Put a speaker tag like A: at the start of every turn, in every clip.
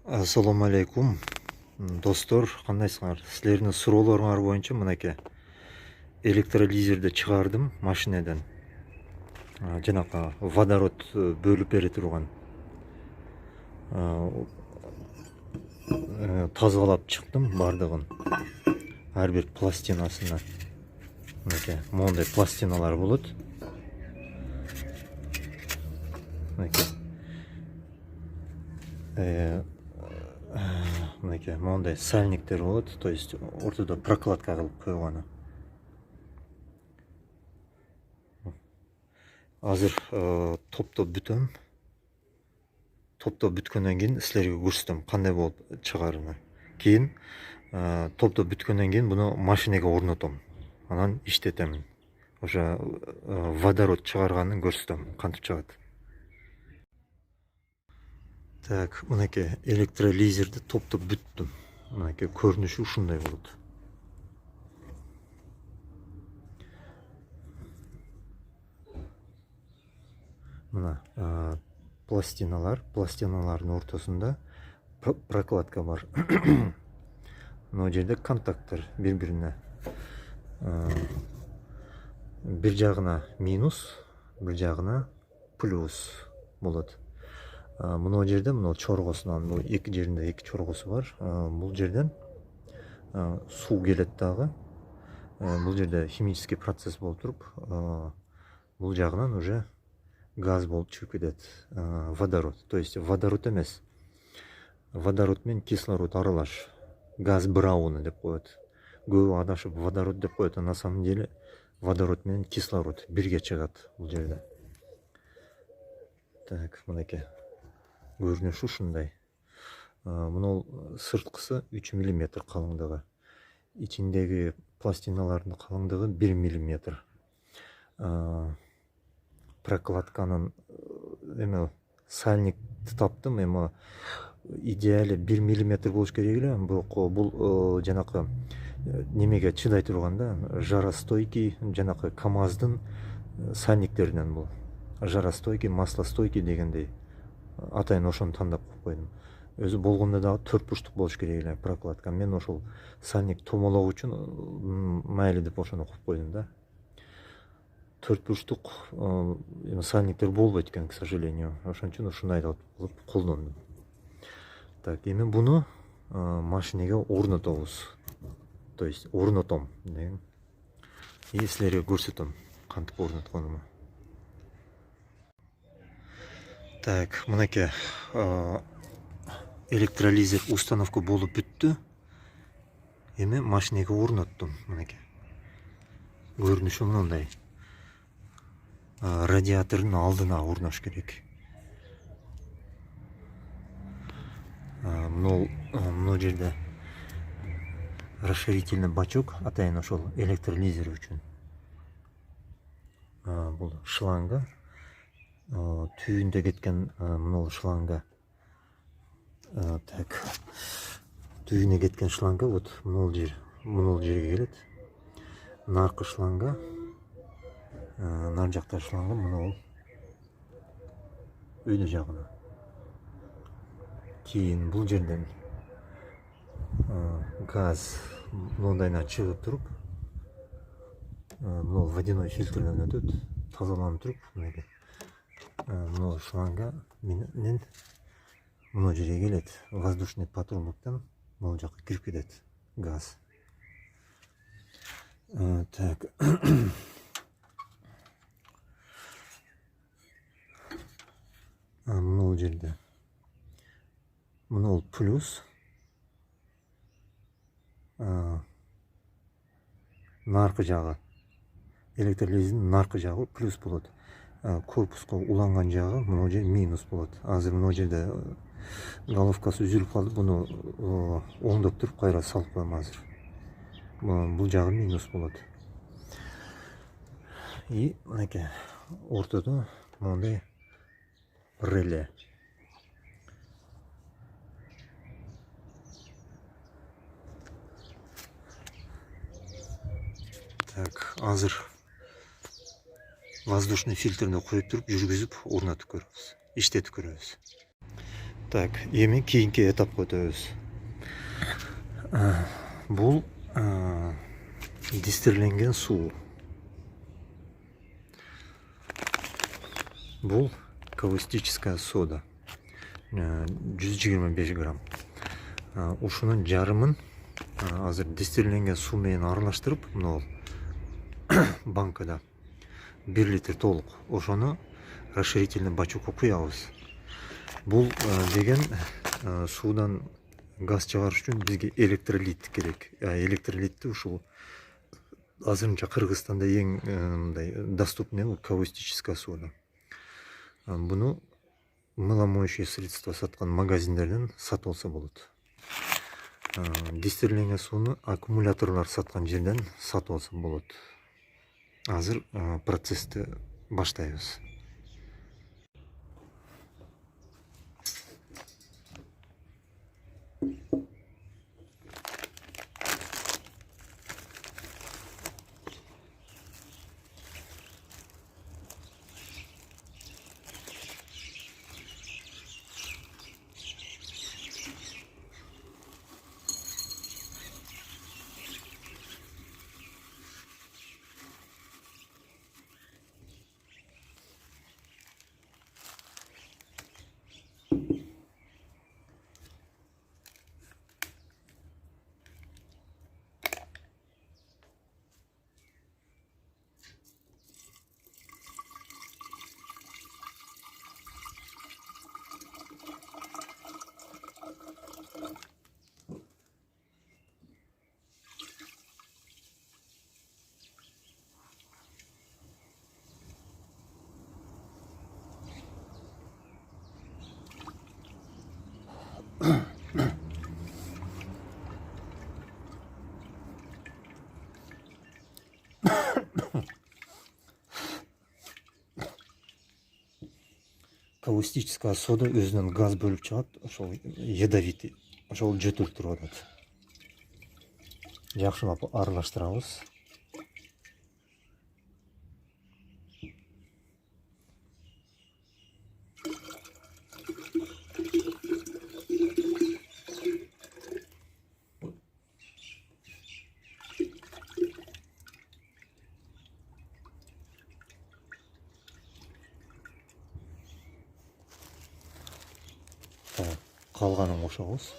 A: Ассаламу алейкум достор, кандайсыңар? Силердин суроолоруңар боюнча мынакей электролизерди чыгардым машинеден. Жанакы водород бөлүп бере турган. Тазалап чыктым бардыгын. Ар бир пластинасына. Мынакей мондай пластиналар болот. Мынакей. Мынакей мондай сальниктер болот, то есть ортодо прокладка кылып койгону. Азыр топтоп бүтөм. Топтоп бүткөндөн кийин силерге көрсөтөм кандай болуп чыгаарыны. Кийин топтоп бүткөндөн кийин буну машинеге орнотом. Анан иштетем. Ошо водород чыгарганын көрсөтөм, кантип чыгат. Так, мынакей электролизерди топтоп бүттүм. Мынакей көрүнүшү ушундай болот. Мына пластиналардын ортосунда прокладка бар. Мына жерде контакттар бири-бирине. Бир жагына минус, бир жагына плюс болот. Мына жерде мына чоргосунан, бул эки жеринде эки чоргосу бар. Бул жерден суу келет дагы. Бул жерде химический процесс болуп туруп, бул жагынан уже газ болуп чыгып кетет. Водород. То есть водород эмес. Водород менен кислород аралаш. Газ брауны деп коет. Көбү адашып водород деп коет, а на самом деле водород менен кислород бирге чыгат бул жерде. Так, мынакей. Көрүнүшү ушундай. Мына сырткысы 3 мм калыңдыгы. Ичиндеги пластиналардын калыңдыгы 1 мм. Прокладканын эме сальникти таптым, эми идеале 1 мм болуш керек эле, бирок бул жанакы немеге чыдай турган да, жаростойкий, жанакы КамАЗдын сальниктеринен бул. Жаростойкий, маслостойкий дегендей. Атайын ошону тандап койдум. Өзү болгондо дагы 4 бурчтук болуш керек эле прокладка. Мен ошол сальник томолоо үчүн майли деп ошону коюп койдум да. 4 бурчтук сальниктер болбойт экен, к сожалению. Ошон үчүн ушундай кылып колдондум. Так, эми буну машинеге орнотобуз. То есть орнотом деген. И силерге көрсөтөм кантип орнотконумду. Так, мынакей электролизер установка болуп бүттү. Эми машинеге орноттум. Мынакей. Көрүнүшү мындай. Радиатордун алдына орнош керек. Мына жерде расширительный бачок, атайын ошол электролизер үчүн. Бул шланга. Түйүндө кеткен мына шланга. Так. Түйүнө кеткен шланга вот мына жерге келет. Наркы шланга. Нар жакта шланга мына өйдө жагына. Кийин бул жерден газ мындайына чыгып туруп, мына водяной фильтрден өтөт, тазаланып туруп, мынакей. Мына шланга менен мына жерге келет. Воздушный патрубоктон мына жакка кирип кетет газ. Так. Мына жерде мына плюс, наркы жагы, электролизердин наркы жагы плюс болот. Корпуска уланган жагы мына жер минус болот. Азыр мына жерде головкасы үзүлүп калды, буну оңдоп туруп кайра салып коем азыр. Бул жагы минус болот. И мынакей ортодо мондай реле. Так, азыр воздушный фильтрни коюп туруп жүргүзүп орнотуп көрөбүз, иштетип көрөбүз. Так, эми кийинки этапка өтөбүз. Бул дистирленген суу. Бул каустическая сода. 125 грамм. Ушунун жарымын азыр дистирленген суу менен аралаштырып, мына банкада 1 литр толук. Ошону расширительный бачокко куябыз. Бул деген суудан газ чыгарыш үчүн бизге электролит керек. Электролитти ушул азырынча Кыргызстанда эң мындай доступный каустическая сода. Буну мыломоющие средства саткан магазиндерден сатып алса болот. Дистирленген сууну аккумуляторлор саткан жерден сатып алса болот. Азыр процессти баштайбыз. Каустическая сода өзүнөн газ бөлүп чыгат, ошол ядовитый, ошол жөтөлтүрүп атат. Жакшылап аралаштырабыз. Калганын кошобуз.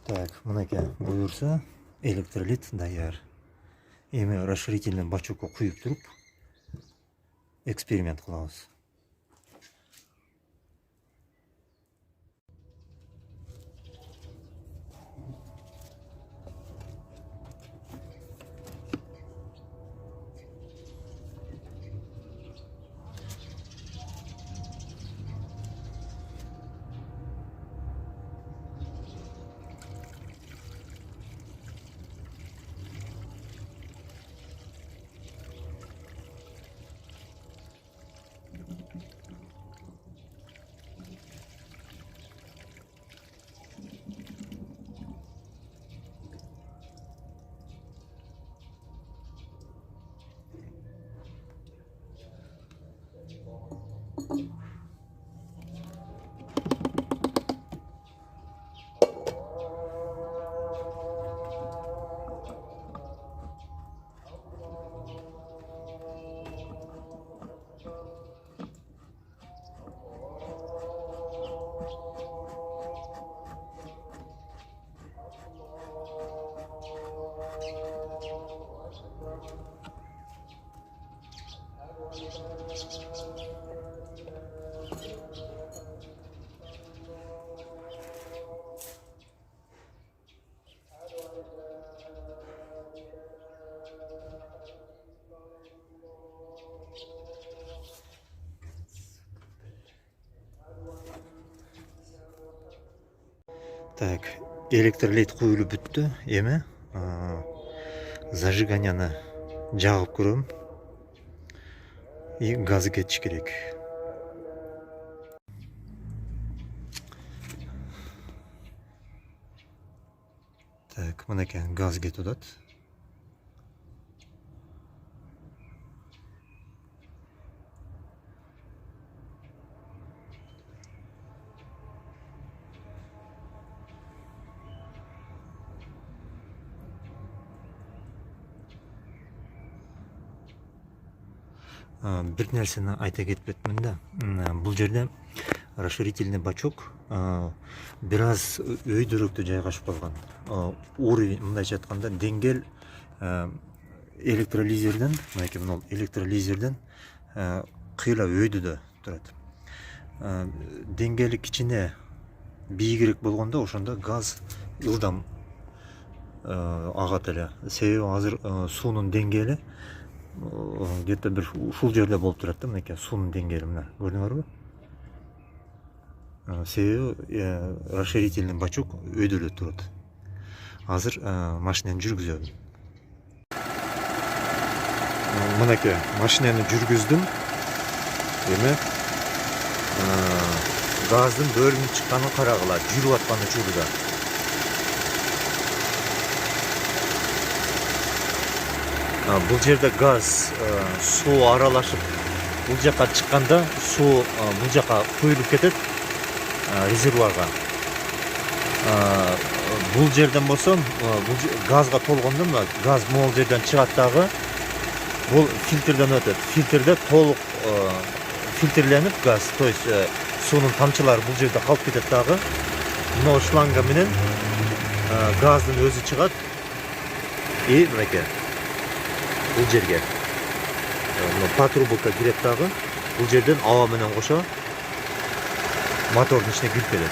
A: Так, мынакей буюрса электролит даяр. Эми расширительный бачокко куюп туруп эксперимент кылабыз. Так, электролит куюлуп бүттү. Эми зажиганияны жагып көрөм. И газы кетиш керек. Так, мынакей газ кетип атат. Бир нерсени айта кетпепмин да. Бул жерде расширительный бачок бир аз өйдөрөктө жайгашып калган. Уровень, мындайча айтканда, деңгел электролизерден, мынакей мына электролизерден кыйла өйдөдө турат. Деңгели кичине бийигирээк болгондо ошондо газ ылдам агат эле. Себеби азыр суунун деңгээли где-то бир ушул жерде болуп турат да, мынакей суунун деңгээли мына көрдүңөрбү? Себеби расширительный бачок өйдөлө турат. Азыр машинени жүргүзөм. Мынакей машинени жүргүздүм. Эми газдын бөлүнүп чыкканын карагыла, жүрүп атканы учурда. Бул жерде газ суу аралашып бул жака чыкканда суу бул жака куюлуп кетет резервуарга. Бул жерден болсо газга толгондо мына газ могул жерден чыгат дагы. Бул фильтрден өтөт. Фильтрде толук фильтрленип газ, то есть суунун тамчылары бул жерде калып кетет дагы. Мына шланга менен газдын өзү чыгат. И мынакей бул жерге патрубка кирет дагы. Бул жерден аба менен кошо мотордун ичине кирип кетет.